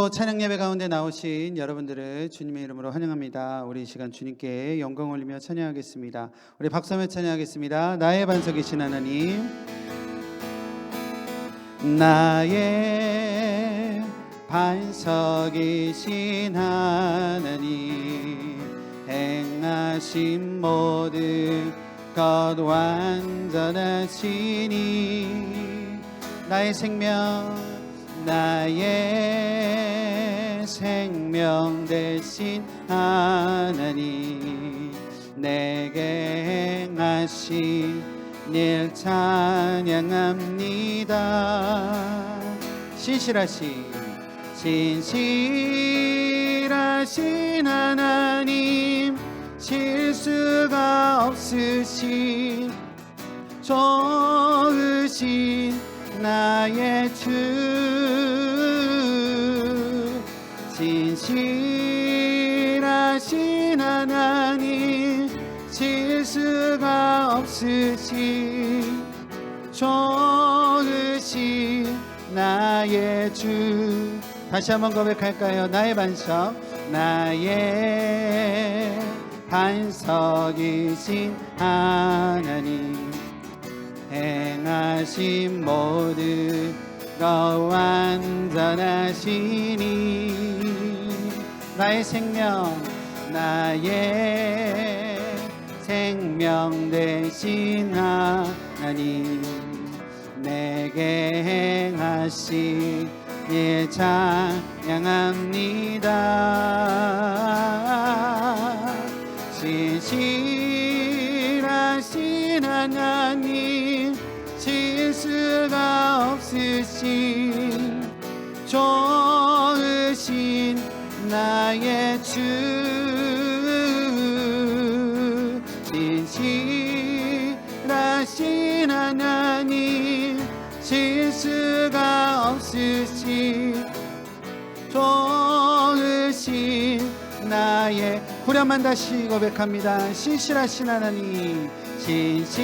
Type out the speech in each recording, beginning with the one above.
찬양 예배 가운데 나오신 여러분들을 주님의 이름으로 환영합니다. 우리 이 시간 주님께 영광 올리며 찬양하겠습니다. 우리 박수하며 찬양하겠습니다. 나의 반석이신 하나님, 나의 반석이신 하나님, 행하신 모든 것 완전하시니 나의 생명 되신 하나님, 내게 행하신 일 찬양합니다. 신실하신 하나님, 실수가 없으신 좋으신 나의 주, 진실하신 하나님, 실수가 없으신 좋으신 나의 주. 다시 한번 고백할까요? 나의 반석이신 하나님, 행하신 모든 것 완전하시니 나의 생명 되신 하나님, 내게 행하신 일 찬양합니다. 신실하신 하나님, 실수가 없으신 좋으신 나의 주, 진실하신 하나님, 실수가 없으신 좋으신 나의. 후렴만 다시 고백합니다. 신실하신 하나님, 신실하신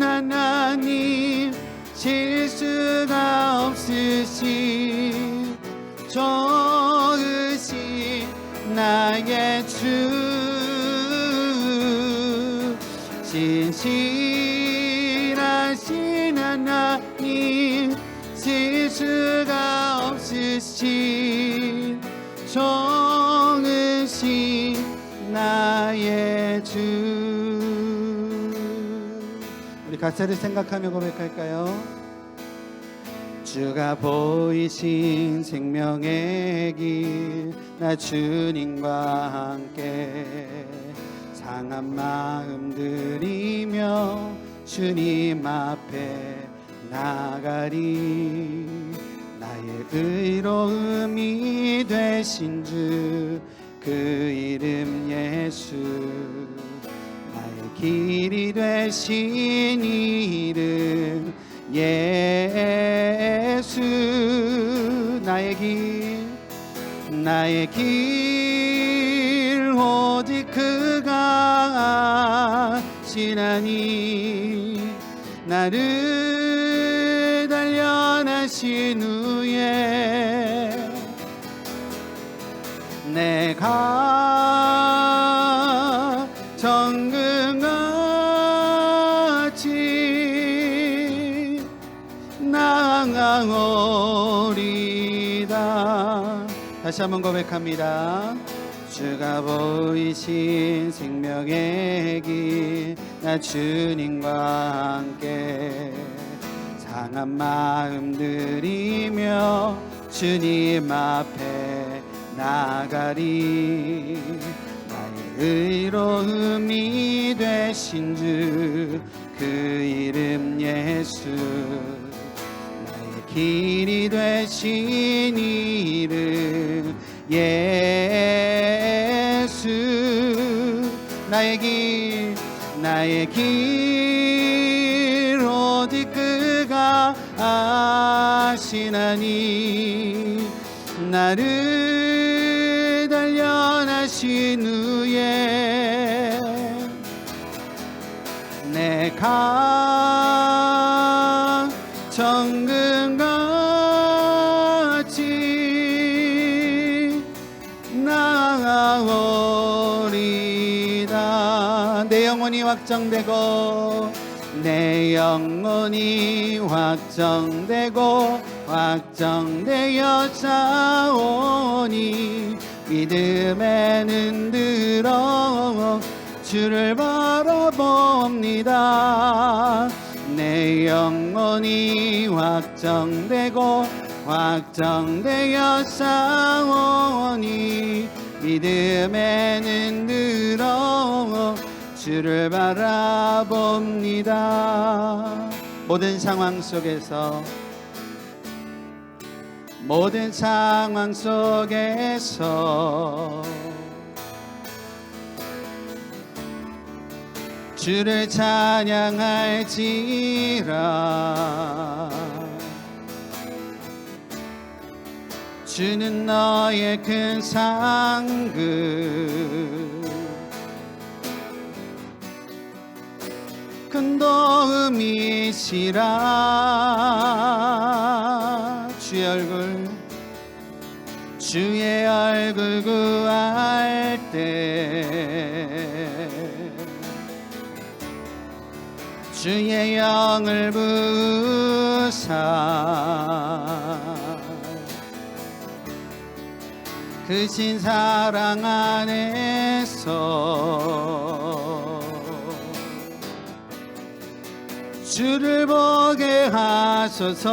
하나님, 실수가 없으신 좋으신 나의 주, 신실하신 하나님, 실수가 없으신 좋으신 나의 주. 우리 가사를 생각하며 고백할까요? 주가 보이신 생명의 길, 나 주님과 함께 상한 마음 들이며 주님 앞에 나가리. 나의 의로움이 되신 주, 그 이름 예수, 나의 길이 되신 이름 예수, 나의 길 오직 그가 아시나니, 나를 단련하신 후에 내가 정금같이 나아오리다. 다시 한번 고백합니다. 주가 보이신 생명의 길, 나 주님과 함께 상한 마음 들이며 주님 앞에 나가리. 나의 의로움이 되신 주, 그 이름 예수, 나의 길이 되신 이름 예수, 나의 길 오직 그가 아시나니, 나를 단련하신 후에 내가 정금같이 내 영혼이 확정되고 내 영혼이 확정되고 확정되어 싸우니 믿음에는 들어 주를 바라봅니다. 내 영혼이 확정되고 확정되어 싸우니 믿음에는 들어 주를 바라봅니다. 모든 상황 속에서 주를 찬양할지라. 주는 너의 큰 상급 큰 도움이시라. 주의 얼굴 구할 때 주의 영을 부으사 크신 사랑 안에서 주를 보게 하소서.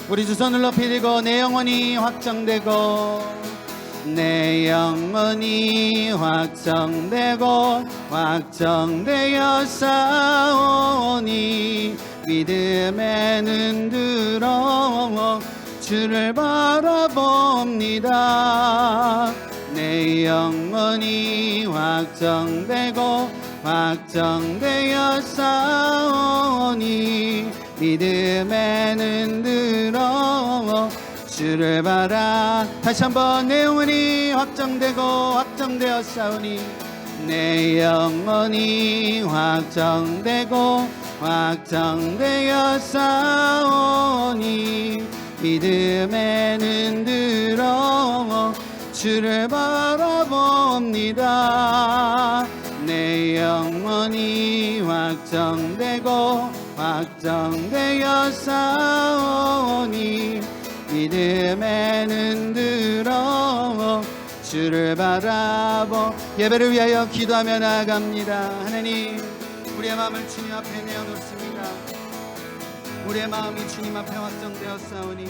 우리 두 손을 높이 들고 내 영혼이 확정되고 내 영혼이 확정되고 확정되어 싸우니 믿음에는 들어 주를 바라봅니다. 내 영혼이 확정되고 확정되어 싸우니 믿음에는 들어 주를 바라. 다시 한번 내 영혼이 확정되고 확정되어 싸우니 내 영혼이 확정되고 확정되어 싸우니 믿음에는 들어 주를 바라봅니다. 내 영혼이 확정되고 확정되어 싸우니 믿음에는 들어 주를 바라보. 예배를 위하여 기도하며 나아갑니다. 하나님, 우리의 마음을 주님 앞에 내어놓습니다. 우리의 마음이 주님 앞에 확정되었사오니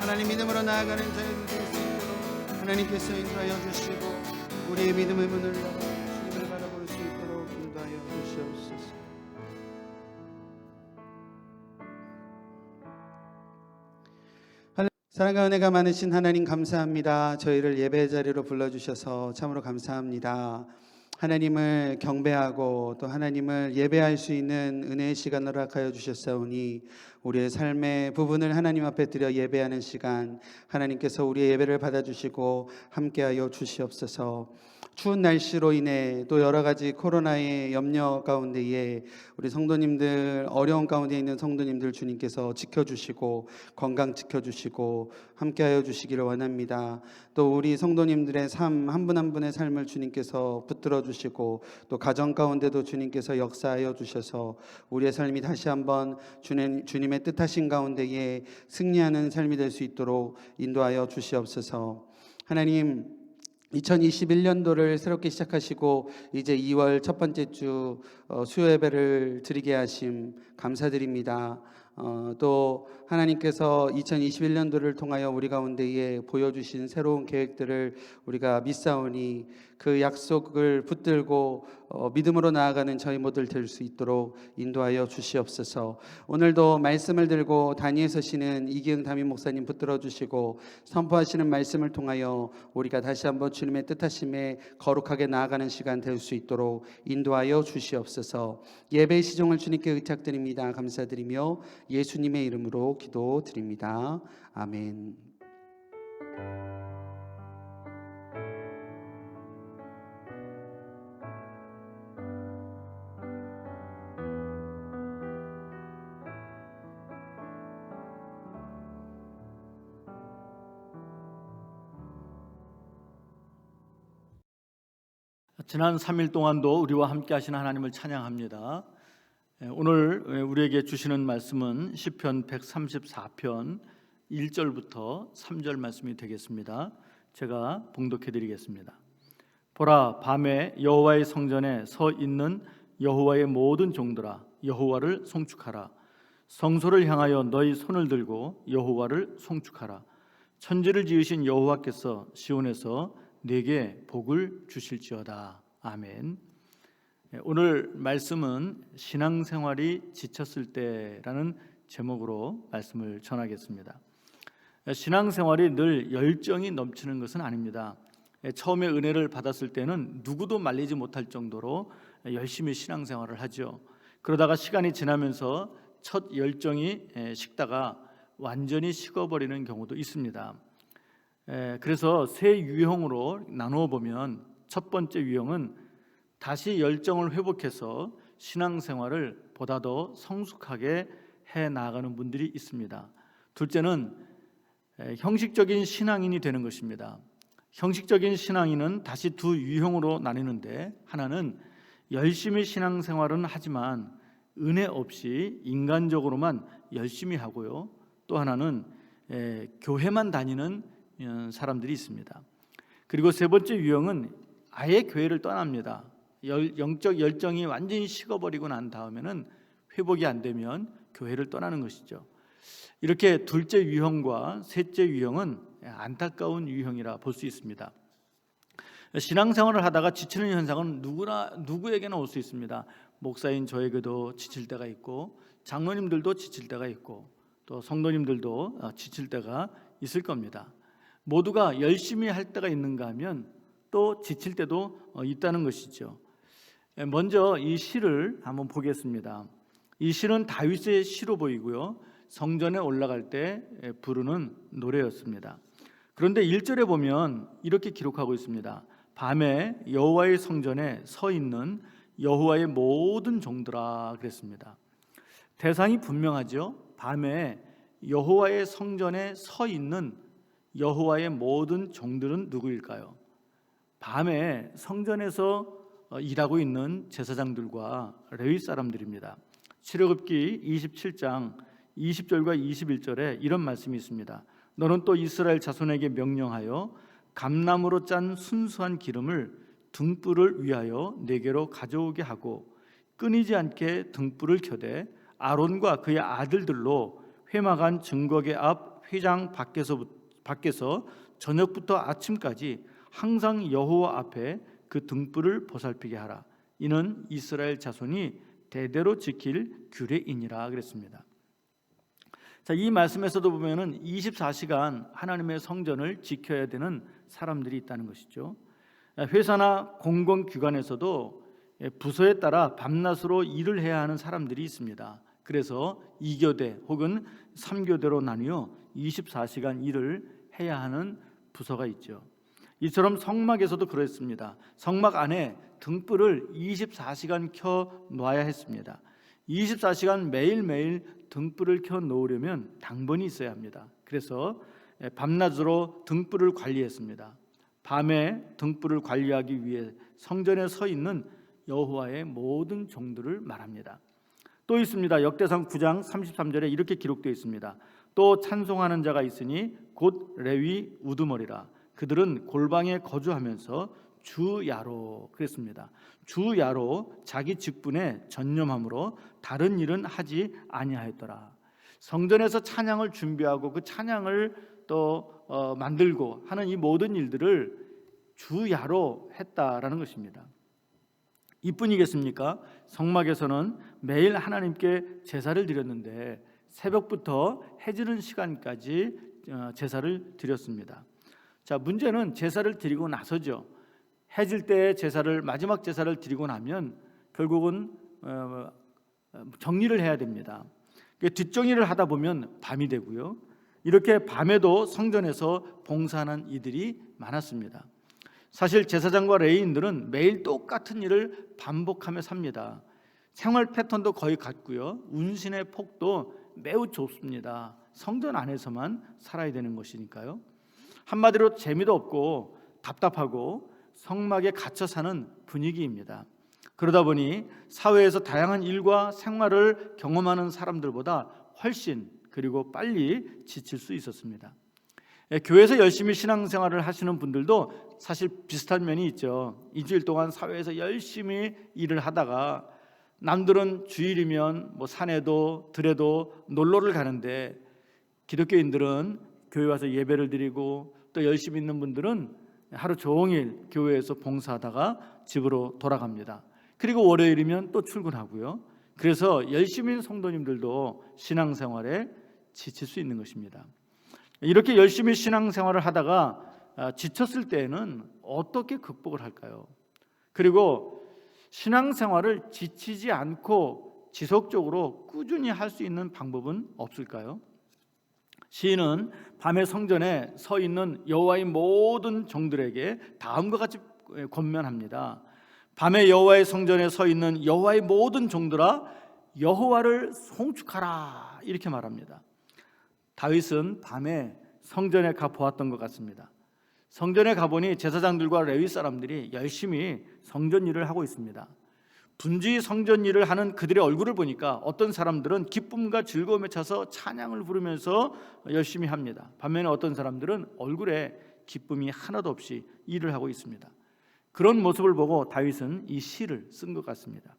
하나님 믿음으로 나아가는 저희들 될 수 있도록 하나님께서 인도하여 주시고 우리의 믿음의 문을 열어 주님을 바라볼 수 있도록 인도하여 주시옵소서. 사랑과 은혜가 많으신 하나님 감사합니다. 저희를 예배 자리로 불러주셔서 참으로 감사합니다. 하나님을 경배하고 또 하나님을 예배할 수 있는 은혜의 시간을 허락하여 주셨사오니 우리의 삶의 부분을 하나님 앞에 드려 예배하는 시간, 하나님께서 우리의 예배를 받아주시고 함께하여 주시옵소서. 추운 날씨로 인해 또 여러 가지 코로나의 염려 가운데에 우리 성도님들, 어려운 가운데 있는 성도님들 주님께서 지켜주시고 건강 지켜주시고 함께하여 주시기를 원합니다. 또 우리 성도님들의 삶 한 분 한 분의 삶을 주님께서 붙들어 주시고 또 가정 가운데도 주님께서 역사하여 주셔서 우리의 삶이 다시 한번 주님의 뜻하신 가운데에 승리하는 삶이 될 수 있도록 인도하여 주시옵소서. 하나님, 2021년도를 새롭게 시작하시고 이제 2월 첫 번째 주 수요 예배를 드리게 하심 감사드립니다. 또 하나님께서 2021년도를 통하여 우리 가운데에 보여주신 새로운 계획들을 우리가 믿사오니 그 약속을 붙들고 믿음으로 나아가는 저희 모두 될 수 있도록 인도하여 주시옵소서. 오늘도 말씀을 들고 단위에 서시는 이기흥 담임 목사님 붙들어 주시고 선포하시는 말씀을 통하여 우리가 다시 한번 주님의 뜻하심에 거룩하게 나아가는 시간 될 수 있도록 인도하여 주시옵소서. 예배의 시종을 주님께 의탁드립니다. 감사드리며 예수님의 이름으로 기도드립니다. 아멘. 지난 3일 동안도 우리와 함께 하신 하나님을 찬양합니다. 오늘 우리에게 주시는 말씀은 시편 134편 1절부터 3절 말씀이 되겠습니다. 제가 봉독해 드리겠습니다. 보라, 밤에 여호와의 성전에 서 있는 여호와의 모든 종들아, 여호와를 송축하라. 성소를 향하여 너희 손을 들고 여호와를 송축하라. 천지를 지으신 여호와께서 시온에서 내게 복을 주실지어다. 아멘. 오늘 말씀은 신앙생활이 지쳤을 때라는 제목으로 말씀을 전하겠습니다. 신앙생활이 늘 열정이 넘치는 것은 아닙니다. 처음에 은혜를 받았을 때는 누구도 말리지 못할 정도로 열심히 신앙생활을 하죠. 그러다가 시간이 지나면서 첫 열정이 식다가 완전히 식어버리는 경우도 있습니다. 그래서 세 유형으로 나누어 보면 첫 번째 유형은 다시 열정을 회복해서 신앙생활을 보다 더 성숙하게 해 나가는 분들이 있습니다. 둘째는 형식적인 신앙인이 되는 것입니다. 형식적인 신앙인은 다시 두 유형으로 나뉘는데, 하나는 열심히 신앙생활은 하지만 은혜 없이 인간적으로만 열심히 하고요, 또 하나는 교회만 다니는 사람들이 있습니다. 그리고 세 번째 유형은 아예 교회를 떠납니다. 영적 열정이 완전히 식어버리고 난 다음에는 회복이 안 되면 교회를 떠나는 것이죠. 이렇게 둘째 유형과 셋째 유형은 안타까운 유형이라 볼 수 있습니다. 신앙생활을 하다가 지치는 현상은 누구에게나 올 수 있습니다. 목사인 저에게도 지칠 때가 있고, 장로님들도 지칠 때가 있고, 또 성도님들도 지칠 때가 있을 겁니다. 모두가 열심히 할 때가 있는가 하면 또 지칠 때도 있다는 것이죠. 먼저 이 시를 한번 보겠습니다. 이 시는 다윗의 시로 보이고요, 성전에 올라갈 때 부르는 노래였습니다. 그런데 1절에 보면 이렇게 기록하고 있습니다. 밤에 여호와의 성전에 서 있는 여호와의 모든 종들아, 그랬습니다. 대상이 분명하죠. 밤에 여호와의 성전에 서 있는 여호와의 모든 종들은 누구일까요? 밤에 성전에서 일하고 있는 제사장들과 레위 사람들입니다. 출애굽기 27장 20절과 21절에 이런 말씀이 있습니다. 너는 또 이스라엘 자손에게 명령하여 감나무로 짠 순수한 기름을 등불을 위하여 내게로 가져오게 하고, 끊이지 않게 등불을 켜되 아론과 그의 아들들로 회막안 증거계 앞 회장 밖에서 저녁부터 아침까지 항상 여호와 앞에 그 등불을 보살피게 하라. 이는 이스라엘 자손이 대대로 지킬 규례이니라, 그랬습니다. 자, 이 말씀에서도 보면은 24시간 하나님의 성전을 지켜야 되는 사람들이 있다는 것이죠. 회사나 공공기관에서도 부서에 따라 밤낮으로 일을 해야 하는 사람들이 있습니다. 그래서 2교대 혹은 3교대로 나뉘어 24시간 일을 해야 하는 부서가 있죠. 이처럼 성막에서도 그랬습니다. 성막 안에 등불을 24시간 켜 놔야 했습니다. 24시간 매일매일 등불을 켜 놓으려면 당번이 있어야 합니다. 그래서 밤낮으로 등불을 관리했습니다. 밤에 등불을 관리하기 위해 성전에 서 있는 여호와의 모든 종들을 말합니다. 또 있습니다. 역대상 9장 33절에 이렇게 기록되어 있습니다. 또 찬송하는 자가 있으니 곧 레위 우두머리라. 그들은 골방에 거주하면서 주야로, 그랬습니다. 주야로 자기 직분에 전념함으로 다른 일은 하지 아니하였더라. 성전에서 찬양을 준비하고 그 찬양을 또 만들고 하는 이 모든 일들을 주야로 했다라는 것입니다. 이뿐이겠습니까? 성막에서는 매일 하나님께 제사를 드렸는데 새벽부터 해 지는 시간까지 제사를 드렸습니다. 자, 문제는 제사를 드리고 나서죠. 해질 때 제사를, 마지막 제사를 드리고 나면 결국은 정리를 해야 됩니다. 뒷정리를 하다 보면 밤이 되고요. 이렇게 밤에도 성전에서 봉사하는 이들이 많았습니다. 사실 제사장과 레위인들은 매일 똑같은 일을 반복하며 삽니다. 생활 패턴도 거의 같고요. 운신의 폭도 매우 좁습니다. 성전 안에서만 살아야 되는 것이니까요. 한마디로 재미도 없고 답답하고 성막에 갇혀 사는 분위기입니다. 그러다 보니 사회에서 다양한 일과 생활을 경험하는 사람들보다 훨씬 그리고 빨리 지칠 수 있었습니다. 교회에서 열심히 신앙생활을 하시는 분들도 사실 비슷한 면이 있죠. 2주일 동안 사회에서 열심히 일을 하다가 남들은 주일이면 산에도 들에도 놀러를 가는데 기독교인들은 교회 와서 예배를 드리고 또 열심히 있는 분들은 하루 종일 교회에서 봉사하다가 집으로 돌아갑니다. 그리고 월요일이면 또 출근하고요. 그래서 열심히 성도님들도 신앙생활에 지칠 수 있는 것입니다. 이렇게 열심히 신앙생활을 하다가 지쳤을 때에는 어떻게 극복을 할까요? 그리고 신앙생활을 지치지 않고 지속적으로 꾸준히 할 수 있는 방법은 없을까요? 시인은 밤에 성전에 서 있는 여호와의 모든 종들에게 다음과 같이 권면합니다. 밤에 여호와의 성전에 서 있는 여호와의 모든 종들아 여호와를 송축하라 이렇게 말합니다. 다윗은 밤에 성전에 가 보았던 것 같습니다. 성전에 가보니 제사장들과 레위 사람들이 열심히 성전 일을 하고 있습니다. 분주히 성전 일을 하는 그들의 얼굴을 보니까 어떤 사람들은 기쁨과 즐거움에 차서 찬양을 부르면서 열심히 합니다. 반면에 어떤 사람들은 얼굴에 기쁨이 하나도 없이 일을 하고 있습니다. 그런 모습을 보고 다윗은 이 시를 쓴 것 같습니다.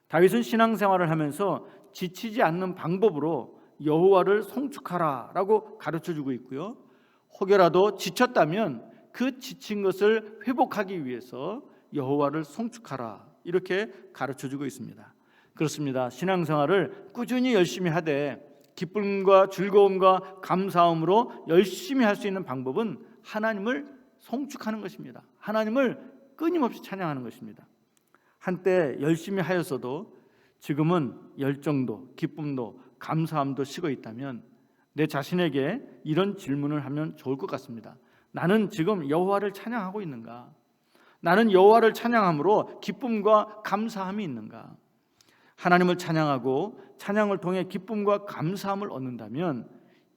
다윗은 신앙생활을 하면서 지치지 않는 방법으로 여호와를 송축하라라고 가르쳐주고 있고요. 혹여라도 지쳤다면 그 지친 것을 회복하기 위해서 여호와를 송축하라 이렇게 가르쳐주고 있습니다. 그렇습니다. 신앙생활을 꾸준히 열심히 하되 기쁨과 즐거움과 감사함으로 열심히 할 수 있는 방법은 하나님을 송축하는 것입니다. 하나님을 끊임없이 찬양하는 것입니다. 한때 열심히 하였어도 지금은 열정도 기쁨도 감사함도 식어 있다면 내 자신에게 이런 질문을 하면 좋을 것 같습니다. 나는 지금 여호와를 찬양하고 있는가? 나는 여호와를 찬양함으로 기쁨과 감사함이 있는가? 하나님을 찬양하고 찬양을 통해 기쁨과 감사함을 얻는다면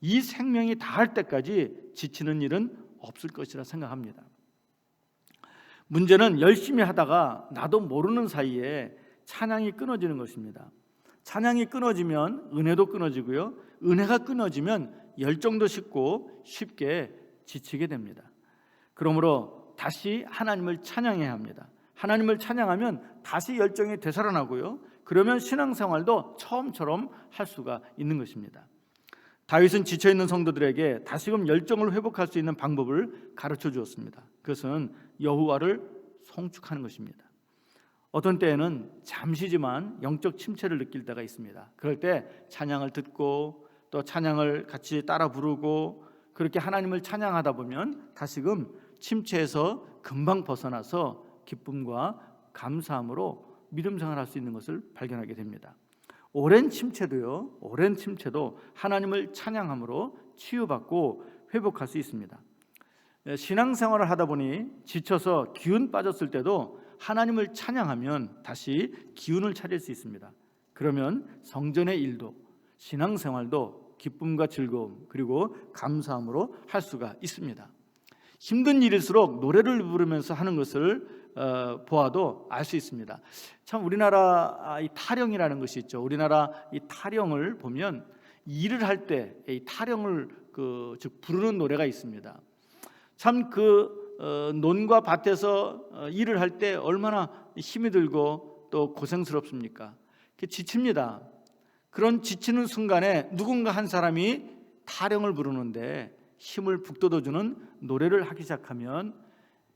이 생명이 다할 때까지 지치는 일은 없을 것이라 생각합니다. 문제는 열심히 하다가 나도 모르는 사이에 찬양이 끊어지는 것입니다. 찬양이 끊어지면 은혜도 끊어지고요. 은혜가 끊어지면 열정도 식고 쉽게 지치게 됩니다. 그러므로 다시 하나님을 찬양해야 합니다. 하나님을 찬양하면 다시 열정이 되살아나고요. 그러면 신앙생활도 처음처럼 할 수가 있는 것입니다. 다윗은 지쳐있는 성도들에게 다시금 열정을 회복할 수 있는 방법을 가르쳐 주었습니다. 그것은 여호와를 송축하는 것입니다. 어떤 때에는 잠시지만 영적 침체를 느낄 때가 있습니다. 그럴 때 찬양을 듣고 또 찬양을 같이 따라 부르고 그렇게 하나님을 찬양하다 보면 다시금 침체에서 금방 벗어나서 기쁨과 감사함으로 믿음 생활할 수 있는 것을 발견하게 됩니다. 오랜 침체도 하나님을 찬양함으로 치유받고 회복할 수 있습니다. 신앙생활을 하다 보니 지쳐서 기운 빠졌을 때도 하나님을 찬양하면 다시 기운을 차릴 수 있습니다. 그러면 성전의 일도 신앙생활도 기쁨과 즐거움 그리고 감사함으로 할 수가 있습니다. 힘든 일일수록 노래를 부르면서 하는 것을 보아도 알 수 있습니다. 참 우리나라 이 타령이라는 것이 있죠. 우리나라 이 타령을 보면 일을 할 때 이 타령을 즉 부르는 노래가 있습니다. 참 논과 밭에서 일을 할 때 얼마나 힘이 들고 또 고생스럽습니까? 지칩니다. 그런 지치는 순간에 누군가 한 사람이 타령을 부르는데 힘을 북돋워주는 노래를 하기 시작하면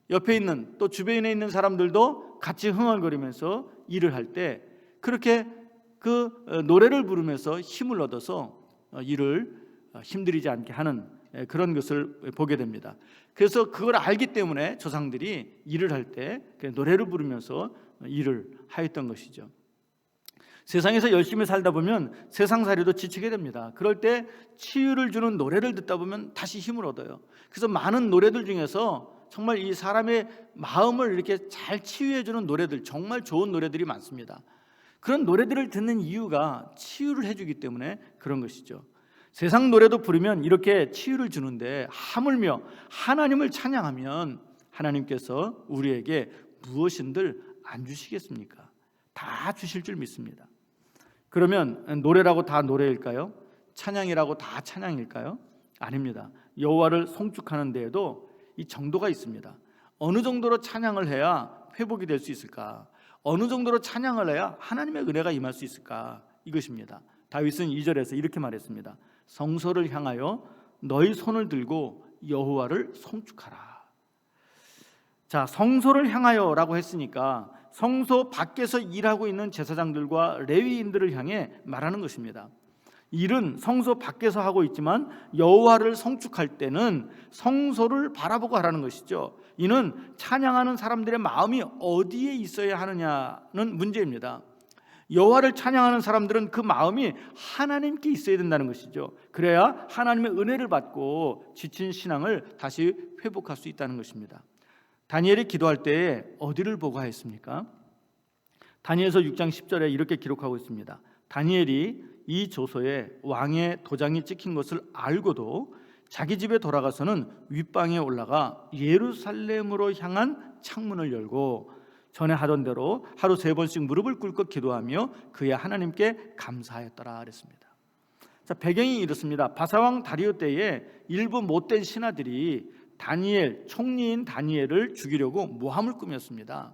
옆에 있는 또 주변에 있는 사람들도 같이 흥얼거리면서 일을 할 때 그렇게 노래를 부르면서 힘을 얻어서 일을 힘들이지 않게 하는 그런 것을 보게 됩니다. 그래서 그걸 알기 때문에 조상들이 일을 할 때 노래를 부르면서 일을 하였던 것이죠. 세상에서 열심히 살다 보면 세상살이도 지치게 됩니다. 그럴 때 치유를 주는 노래를 듣다 보면 다시 힘을 얻어요. 그래서 많은 노래들 중에서 정말 이 사람의 마음을 이렇게 잘 치유해 주는 노래들, 정말 좋은 노래들이 많습니다. 그런 노래들을 듣는 이유가 치유를 해주기 때문에 그런 것이죠. 세상 노래도 부르면 이렇게 치유를 주는데 하물며 하나님을 찬양하면 하나님께서 우리에게 무엇인들 안 주시겠습니까? 다 주실 줄 믿습니다. 그러면 노래라고 다 노래일까요? 찬양이라고 다 찬양일까요? 아닙니다. 여호와를 송축하는 데에도 이 정도가 있습니다. 어느 정도로 찬양을 해야 회복이 될 수 있을까? 어느 정도로 찬양을 해야 하나님의 은혜가 임할 수 있을까? 이것입니다. 다윗은 2절에서 이렇게 말했습니다. 성소를 향하여 너희 손을 들고 여호와를 송축하라. 자, 성소를 향하여라고 했으니까 성소 밖에서 일하고 있는 제사장들과 레위인들을 향해 말하는 것입니다. 일은 성소 밖에서 하고 있지만 여호와를 송축할 때는 성소를 바라보고 하라는 것이죠. 이는 찬양하는 사람들의 마음이 어디에 있어야 하느냐는 문제입니다. 여호와를 찬양하는 사람들은 그 마음이 하나님께 있어야 된다는 것이죠. 그래야 하나님의 은혜를 받고 지친 신앙을 다시 회복할 수 있다는 것입니다. 다니엘이 기도할 때에 어디를 보고 하였습니까? 다니엘서 6장 10절에 이렇게 기록하고 있습니다. 다니엘이 이 조서에 왕의 도장이 찍힌 것을 알고도 자기 집에 돌아가서는 윗방에 올라가 예루살렘으로 향한 창문을 열고 전에 하던 대로 하루 3번씩 무릎을 꿇고 기도하며 그의 하나님께 감사하였더라 그랬습니다. 자, 배경이 이렇습니다. 바사왕 다리오 때에 일부 못된 신하들이 다니엘, 총리인 다니엘을 죽이려고 모함을 꾸몄습니다.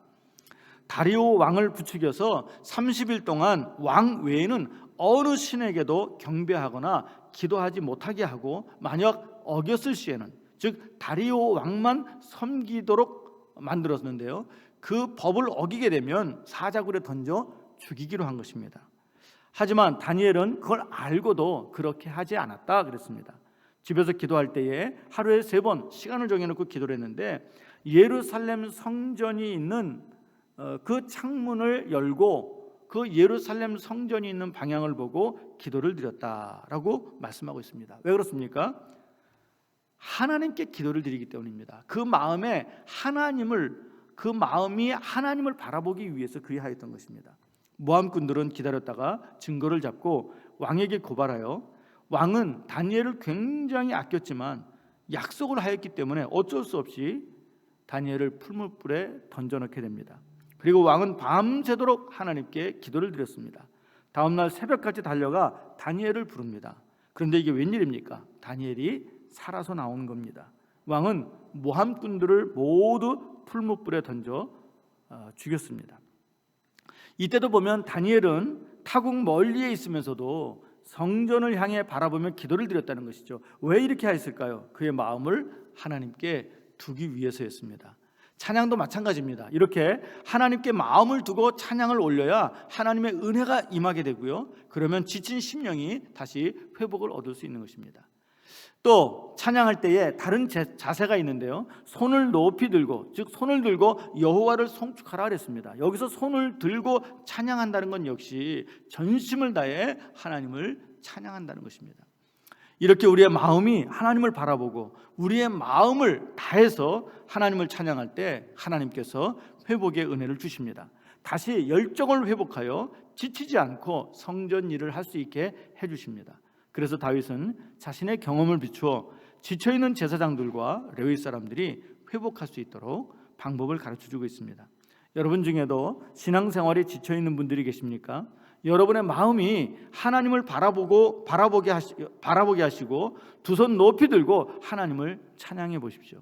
다리오 왕을 부추겨서 30일 동안 왕 외에는 어느 신에게도 경배하거나 기도하지 못하게 하고 만약 어겼을 시에는, 즉 다리오 왕만 섬기도록 만들었는데요, 그 법을 어기게 되면 사자굴에 던져 죽이기로 한 것입니다. 하지만 다니엘은 그걸 알고도 그렇게 하지 않았다 그랬습니다. 집에서 기도할 때에 하루에 3번 시간을 정해놓고 기도를 했는데 예루살렘 성전이 있는 그 창문을 열고 그 예루살렘 성전이 있는 방향을 보고 기도를 드렸다라고 말씀하고 있습니다. 왜 그렇습니까? 하나님께 기도를 드리기 때문입니다. 그 마음이 하나님을 바라보기 위해서 그리하였던 것입니다. 모함꾼들은 기다렸다가 증거를 잡고 왕에게 고발하여 왕은 다니엘을 굉장히 아꼈지만 약속을 하였기 때문에 어쩔 수 없이 다니엘을 풀무불에 던져넣게 됩니다. 그리고 왕은 밤새도록 하나님께 기도를 드렸습니다. 다음날 새벽까지 달려가 다니엘을 부릅니다. 그런데 이게 웬일입니까? 다니엘이 살아서 나온 겁니다. 왕은 모함꾼들을 모두 풀무불에 던져 죽였습니다. 이때도 보면 다니엘은 타국 멀리에 있으면서도 성전을 향해 바라보며 기도를 드렸다는 것이죠. 왜 이렇게 했을까요? 그의 마음을 하나님께 두기 위해서였습니다. 찬양도 마찬가지입니다. 이렇게 하나님께 마음을 두고 찬양을 올려야 하나님의 은혜가 임하게 되고요, 그러면 지친 심령이 다시 회복을 얻을 수 있는 것입니다. 또 찬양할 때에 다른 자세가 있는데요, 손을 높이 들고, 즉 손을 들고 여호와를 송축하라 그랬습니다. 여기서 손을 들고 찬양한다는 건 역시 전심을 다해 하나님을 찬양한다는 것입니다. 이렇게 우리의 마음이 하나님을 바라보고 우리의 마음을 다해서 하나님을 찬양할 때 하나님께서 회복의 은혜를 주십니다. 다시 열정을 회복하여 지치지 않고 성전 일을 할 수 있게 해주십니다. 그래서 다윗은 자신의 경험을 비추어 지쳐있는 제사장들과 레위 사람들이 회복할 수 있도록 방법을 가르쳐주고 있습니다. 여러분 중에도 신앙생활에 지쳐있는 분들이 계십니까? 여러분의 마음이 하나님을 바라보게 하시고 두 손 높이 들고 하나님을 찬양해 보십시오.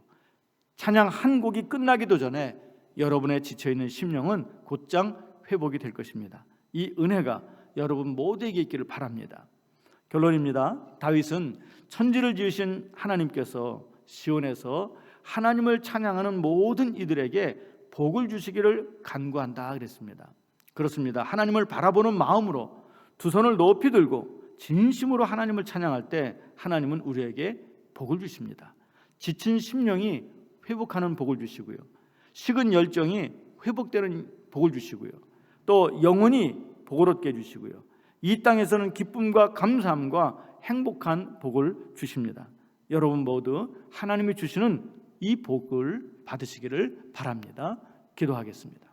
찬양 한 곡이 끝나기도 전에 여러분의 지쳐있는 심령은 곧장 회복이 될 것입니다. 이 은혜가 여러분 모두에게 있기를 바랍니다. 결론입니다. 다윗은 천지를 지으신 하나님께서 시온에서 하나님을 찬양하는 모든 이들에게 복을 주시기를 간구한다 그랬습니다. 그렇습니다. 하나님을 바라보는 마음으로 두 손을 높이 들고 진심으로 하나님을 찬양할 때 하나님은 우리에게 복을 주십니다. 지친 심령이 회복하는 복을 주시고요, 식은 열정이 회복되는 복을 주시고요, 또 영혼이 복을 얻게 해주시고요, 이 땅에서는 기쁨과 감사함과 행복한 복을 주십니다. 여러분 모두 하나님이 주시는 이 복을 받으시기를 바랍니다. 기도하겠습니다.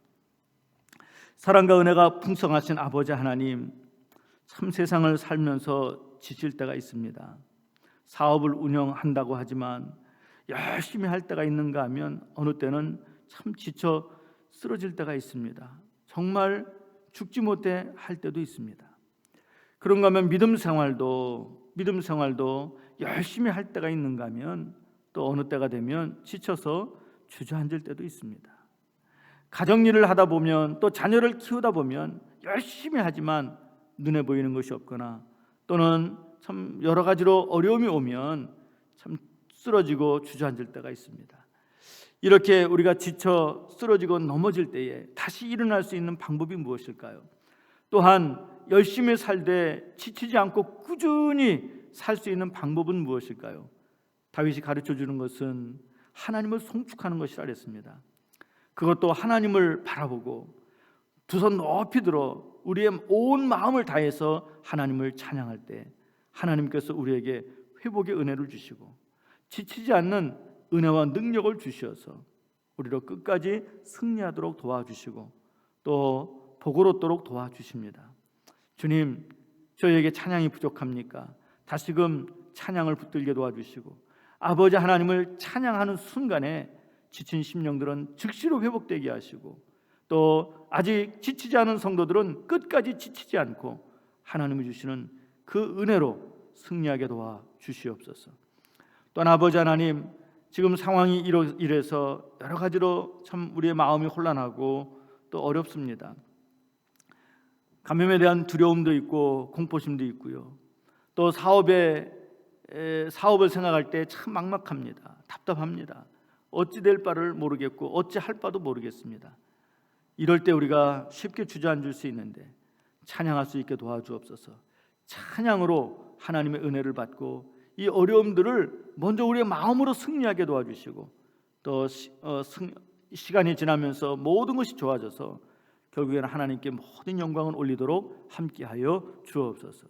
사랑과 은혜가 풍성하신 아버지 하나님, 참 세상을 살면서 지칠 때가 있습니다. 사업을 운영한다고 하지만 열심히 할 때가 있는가 하면 어느 때는 참 지쳐 쓰러질 때가 있습니다. 정말 죽지 못해 할 때도 있습니다. 그런가 하면 믿음 생활도 열심히 할 때가 있는가 하면 또 어느 때가 되면 지쳐서 주저앉을 때도 있습니다. 가정일을 하다 보면 또 자녀를 키우다 보면 열심히 하지만 눈에 보이는 것이 없거나 또는 참 여러 가지로 어려움이 오면 참 쓰러지고 주저앉을 때가 있습니다. 이렇게 우리가 지쳐 쓰러지고 넘어질 때에 다시 일어날 수 있는 방법이 무엇일까요? 또한 열심히 살되 지치지 않고 꾸준히 살 수 있는 방법은 무엇일까요? 다윗이 가르쳐 주는 것은 하나님을 송축하는 것이라 그랬습니다. 그것도 하나님을 바라보고 두 손 높이 들어 우리의 온 마음을 다해서 하나님을 찬양할 때 하나님께서 우리에게 회복의 은혜를 주시고 지치지 않는 은혜와 능력을 주셔서 우리로 끝까지 승리하도록 도와주시고 또 복을 얻도록 도와주십니다. 주님, 저희에게 찬양이 부족합니까? 다시금 찬양을 붙들게 도와주시고 아버지 하나님을 찬양하는 순간에 지친 심령들은 즉시로 회복되게 하시고 또 아직 지치지 않은 성도들은 끝까지 지치지 않고 하나님이 주시는 그 은혜로 승리하게 도와주시옵소서. 또한 아버지 하나님, 지금 상황이 이래서 여러 가지로 참 우리의 마음이 혼란하고 또 어렵습니다. 감염에 대한 두려움도 있고 공포심도 있고요. 또 사업을 생각할 때 참 막막합니다. 답답합니다. 어찌 될 바를 모르겠고 어찌 할 바도 모르겠습니다. 이럴 때 우리가 쉽게 주저앉을 수 있는데 찬양할 수 있게 도와주옵소서. 찬양으로 하나님의 은혜를 받고 이 어려움들을 먼저 우리의 마음으로 승리하게 도와주시고 또 시간이 지나면서 모든 것이 좋아져서 결국에는 하나님께 모든 영광을 올리도록 함께하여 주옵소서.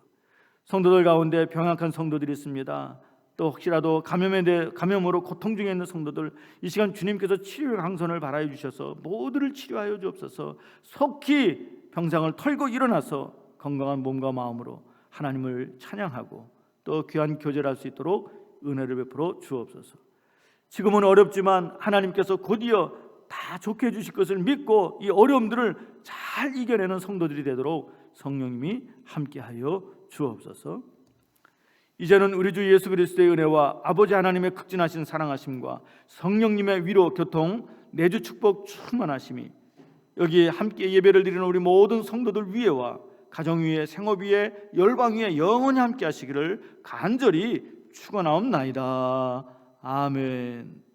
성도들 가운데 병약한 성도들이 있습니다. 또 혹시라도 감염으로 고통 중에 있는 성도들, 이 시간 주님께서 치료의 강선을 발하여 주셔서 모두를 치료하여 주옵소서. 속히 병상을 털고 일어나서 건강한 몸과 마음으로 하나님을 찬양하고 또 귀한 교제를 할 수 있도록 은혜를 베풀어 주옵소서. 지금은 어렵지만 하나님께서 곧이어 다 좋게 해주실 것을 믿고 이 어려움들을 잘 이겨내는 성도들이 되도록 성령님이 함께하여 주옵소서. 이제는 우리 주 예수 그리스도의 은혜와 아버지 하나님의 극진하신 사랑하심과 성령님의 위로 교통 내주 축복 충만하심이 여기 함께 예배를 드리는 우리 모든 성도들 위에와 가정 위에 생업 위에 열방 위에 영원히 함께 하시기를 간절히 축원하옵나이다. 아멘.